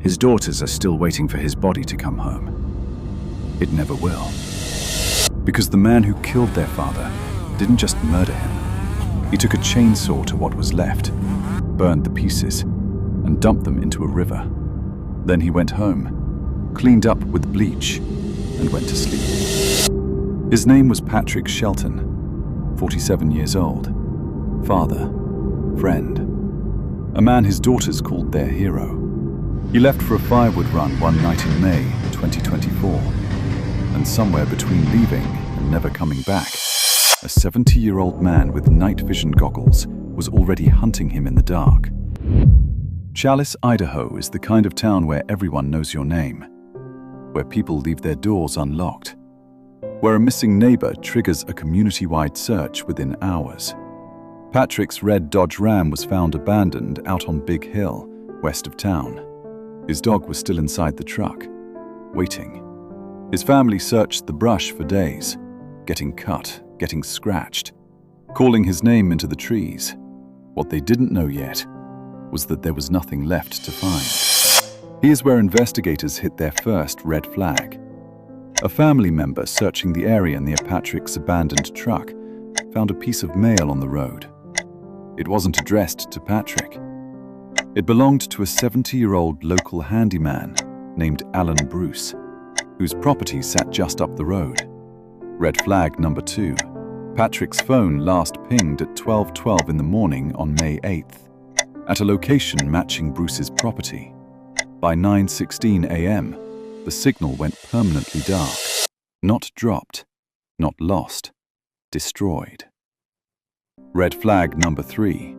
His daughters are still waiting for his body to come home. It never will. Because the man who killed their father didn't just murder him. He took a chainsaw to what was left, burned the pieces, and dumped them into a river. Then he went home, cleaned up with bleach, and went to sleep. His name was Patrick Shelton, 47 years old, father, friend, a man his daughters called their hero. He left for a firewood run one night in May 2024, and somewhere between leaving and never coming back, a 70-year-old man with night vision goggles was already hunting him in the dark. Challis, Idaho is the kind of town where everyone knows your name, where people leave their doors unlocked, where a missing neighbor triggers a community-wide search within hours. Patrick's red Dodge Ram was found abandoned out on Big Hill, west of town. His dog was still inside the truck, waiting. His family searched the brush for days, getting cut, getting scratched, calling his name into the trees. What they didn't know yet was that there was nothing left to find. Here's where investigators hit their first red flag. A family member searching the area near Patrick's abandoned truck found a piece of mail on the road. It wasn't addressed to Patrick. It belonged to a 70-year-old local handyman named Alan Bruce, whose property sat just up the road. Red flag number 2. Patrick's phone last pinged at 12:12 in the morning on May 8th, at a location matching Bruce's property. By 9:16 a.m., the signal went permanently dark. Not dropped, not lost, destroyed. Red flag number 3.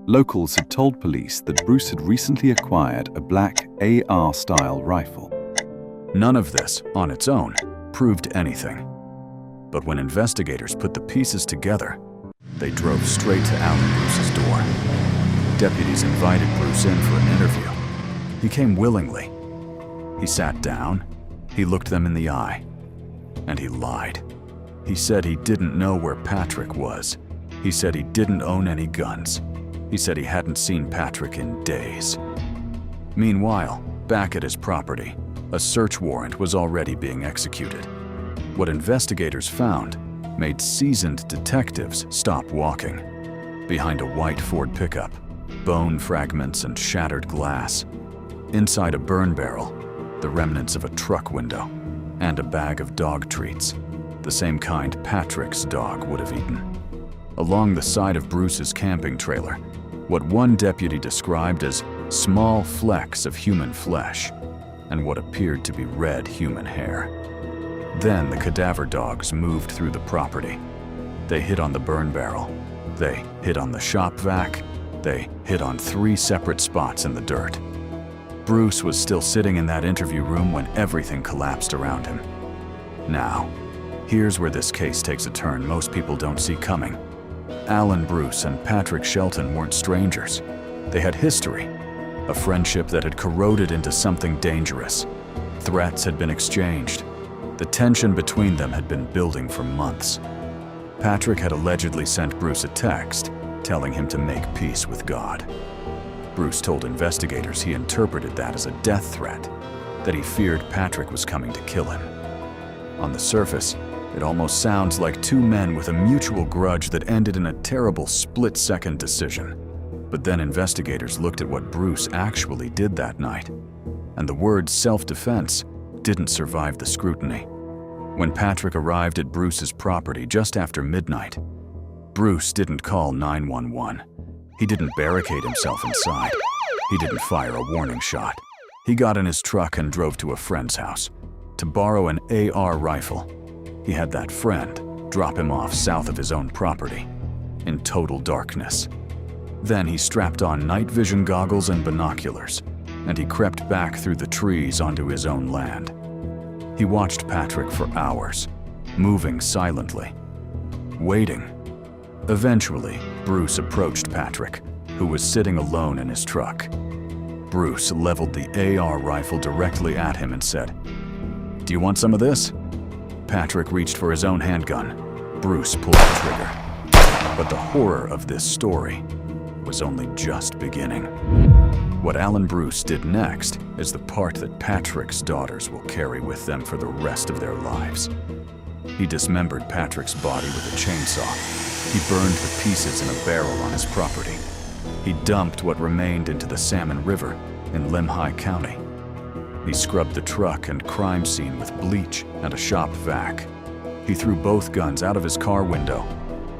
Locals had told police that Bruce had recently acquired a black AR-style rifle. None of this, on its own, proved anything. But when investigators put the pieces together, they drove straight to Alan Bruce's door. Deputies invited Bruce in for an interview. He came willingly. He sat down, he looked them in the eye, and he lied. He said he didn't know where Patrick was. He said he didn't own any guns. He said he hadn't seen Patrick in days. Meanwhile, back at his property, a search warrant was already being executed. What investigators found made seasoned detectives stop walking. Behind a white Ford pickup, bone fragments and shattered glass. Inside a burn barrel, the remnants of a truck window, and a bag of dog treats, the same kind Patrick's dog would have eaten. Along the side of Bruce's camping trailer, what one deputy described as small flecks of human flesh and what appeared to be red human hair. Then the cadaver dogs moved through the property. They hit on the burn barrel. They hit on the shop vac. They hit on 3 separate spots in the dirt. Bruce was still sitting in that interview room when everything collapsed around him. Now, here's where this case takes a turn most people don't see coming. Alan Bruce and Patrick Shelton weren't strangers. They had history, a friendship that had corroded into something dangerous. Threats had been exchanged. The tension between them had been building for months. Patrick had allegedly sent Bruce a text telling him to make peace with God. Bruce told investigators he interpreted that as a death threat, that he feared Patrick was coming to kill him. On the surface, it almost sounds like 2 men with a mutual grudge that ended in a terrible split-second decision. But then investigators looked at what Bruce actually did that night, and the word self-defense didn't survive the scrutiny. When Patrick arrived at Bruce's property just after midnight, Bruce didn't call 911. He didn't barricade himself inside. He didn't fire a warning shot. He got in his truck and drove to a friend's house to borrow an AR rifle. He had that friend drop him off south of his own property, in total darkness. Then he strapped on night vision goggles and binoculars, and he crept back through the trees onto his own land. He watched Patrick for hours, moving silently, waiting. Eventually, Bruce approached Patrick, who was sitting alone in his truck. Bruce leveled the AR rifle directly at him and said, "Do you want some of this?" Patrick reached for his own handgun. Bruce pulled the trigger. But the horror of this story was only just beginning. What Alan Bruce did next is the part that Patrick's daughters will carry with them for the rest of their lives. He dismembered Patrick's body with a chainsaw. He burned the pieces in a barrel on his property. He dumped what remained into the Salmon River in Limhi County. He scrubbed the truck and crime scene with bleach and a shop vac. He threw both guns out of his car window.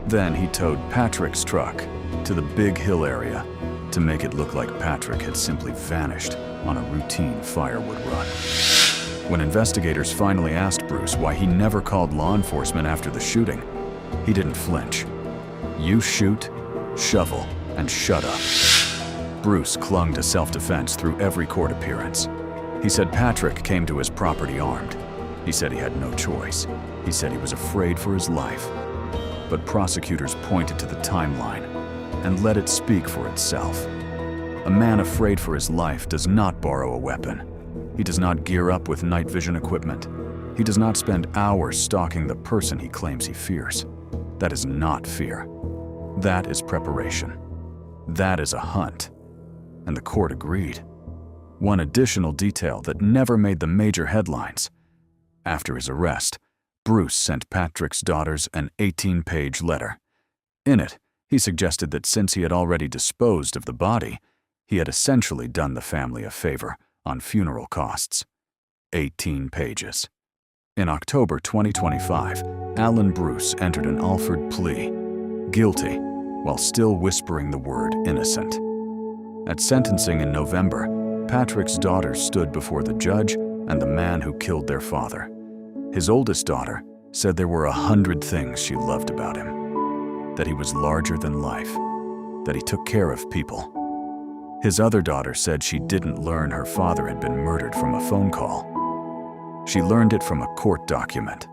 Then he towed Patrick's truck to the Big Hill area to make it look like Patrick had simply vanished on a routine firewood run. When investigators finally asked Bruce why he never called law enforcement after the shooting, he didn't flinch. You shoot, shovel, and shut up. Bruce clung to self-defense through every court appearance. He said Patrick came to his property armed. He said he had no choice. He said he was afraid for his life. But prosecutors pointed to the timeline and let it speak for itself. A man afraid for his life does not borrow a weapon. He does not gear up with night vision equipment. He does not spend hours stalking the person he claims he fears. That is not fear. That is preparation. That is a hunt. And the court agreed. One additional detail that never made the major headlines. After his arrest, Bruce sent Patrick's daughters an 18-page letter. In it, he suggested that since he had already disposed of the body, he had essentially done the family a favor on funeral costs. 18 pages. In October 2025, Alan Bruce entered an Alford plea, guilty, while still whispering the word innocent. At sentencing in November, Patrick's daughters stood before the judge and the man who killed their father. His oldest daughter said there were 100 things she loved about him, that he was larger than life, that he took care of people. His other daughter said she didn't learn her father had been murdered from a phone call. She learned it from a court document.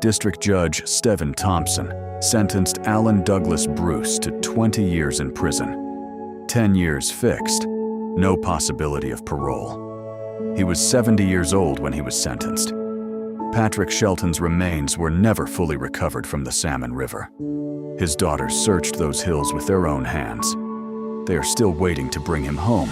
District Judge Stephen Thompson sentenced Alan Douglas Bruce to 20 years in prison, 10 years fixed, no possibility of parole. He was 70 years old when he was sentenced. Patrick Shelton's remains were never fully recovered from the Salmon River. His daughters searched those hills with their own hands. They are still waiting to bring him home.